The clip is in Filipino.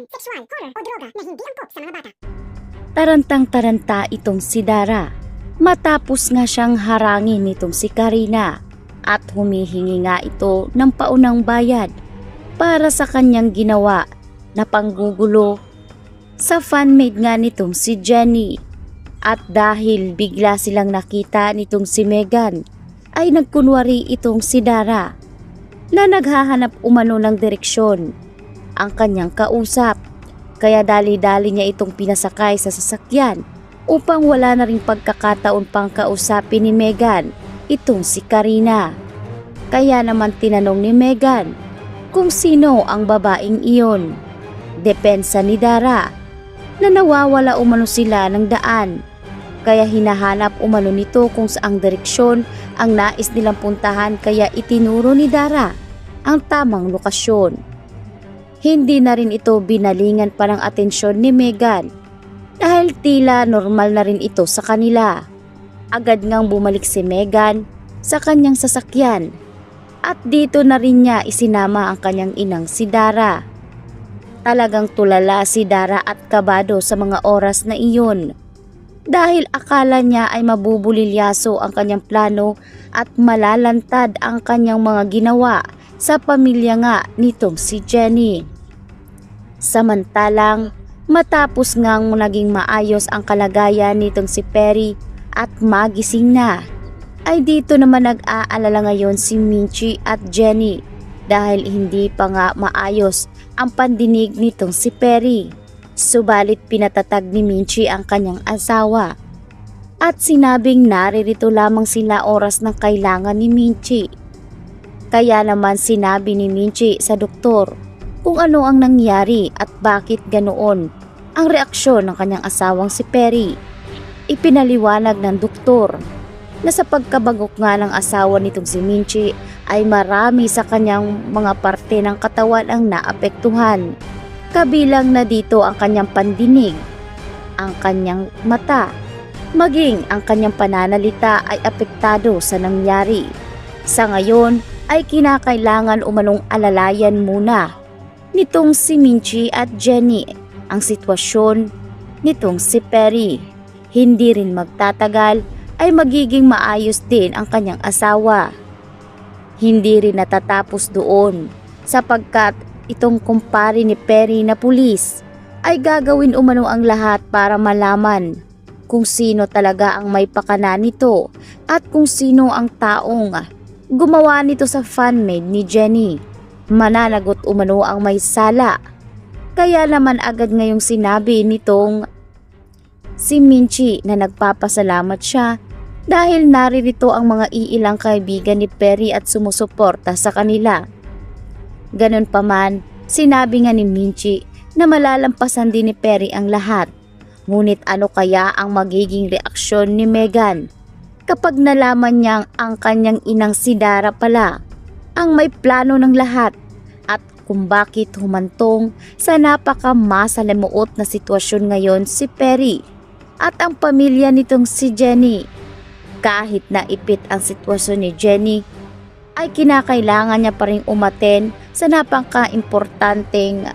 sexual, horror o droga na hindi angkop sa mga bata. Tarantang-taranta itong si Dara. Matapos nga siyang harangin nitong si Karina at humihingi nga ito ng paunang bayad para sa kanyang ginawa na panggugulo sa fanmade nga nitong si Jenny. At dahil bigla silang nakita nitong si Megan, ay nagkunwari itong si Dara na naghahanap umano ng direksyon ang kanyang kausap. Kaya dali-dali niya itong pinasakay sa sasakyan upang wala na ring pagkakataon pang kausapin ni Megan itong si Karina. Kaya naman tinanong ni Megan kung sino ang babaeng iyon. Depensa ni Dara na nawawala umano sila ng daan. Kaya hinahanap umano nito kung saang direksyon ang nais nilang puntahan, kaya itinuro ni Dara ang tamang lokasyon. Hindi na rin ito binalingan pa ng atensyon ni Megan dahil tila normal na rin ito sa kanila. Agad ngang bumalik si Megan sa kanyang sasakyan at dito na rin niya isinama ang kanyang inang si Dara. Talagang tulala si Dara at kabado sa mga oras na iyon dahil akala niya ay mabubulilyaso ang kanyang plano at malalantad ang kanyang mga ginawa sa pamilya nga nitong si Jenny. Samantalang matapos ngang naging maayos ang kalagayan nitong si Perry at magising na, ay dito naman nag-aalala ngayon si Minchi at Jenny dahil hindi pa nga maayos ang pandinig nitong si Perry. Subalit pinatatag ni Minchi ang kanyang asawa at sinabing naririto lamang sila oras ng kailangan ni Minchi. Kaya naman sinabi ni Minchi sa doktor kung ano ang nangyari at bakit ganoon ang reaksyon ng kanyang asawang si Perry. Ipinaliwanag ng doktor na sa pagkabagok nga ng asawa nitong si Minchi ay marami sa kanyang mga parte ng katawan ang naapektuhan. Kabilang na dito ang kanyang pandinig, ang kanyang mata, maging ang kanyang pananalita ay apektado sa nangyari. Sa ngayon ay kinakailangan umanong alalayan muna nitong si Minchi at Jenny ang sitwasyon nitong si Perry. Hindi rin magtatagal ay magiging maayos din ang kanyang asawa. Hindi rin natatapos doon sapagkat itong kumpare ni Perry na pulis ay gagawin umano ang lahat para malaman kung sino talaga ang may pakana nito at kung sino ang taong gumawa nito sa fanmade ni Jenny. Mananagot umano ang may sala. Kaya naman agad ngayong sinabi nitong si Minchi na nagpapasalamat siya dahil naririto ang mga iilang kaibigan ni Perry at sumusuporta sa kanila. Ganon pa man, sinabi nga ni Minchi na malalampasan din ni Perry ang lahat. Ngunit ano kaya ang magiging reaksyon ni Megan kapag nalaman niyang ang kanyang inang si Dara pala ang may plano ng lahat at kung bakit humantong sa napakamasalimuot na sitwasyon ngayon si Perry at ang pamilya nitong si Jenny. Kahit na ipit ang sitwasyon ni Jenny, ay kinakailangan niya pa rin umaten sa napaka-importanteng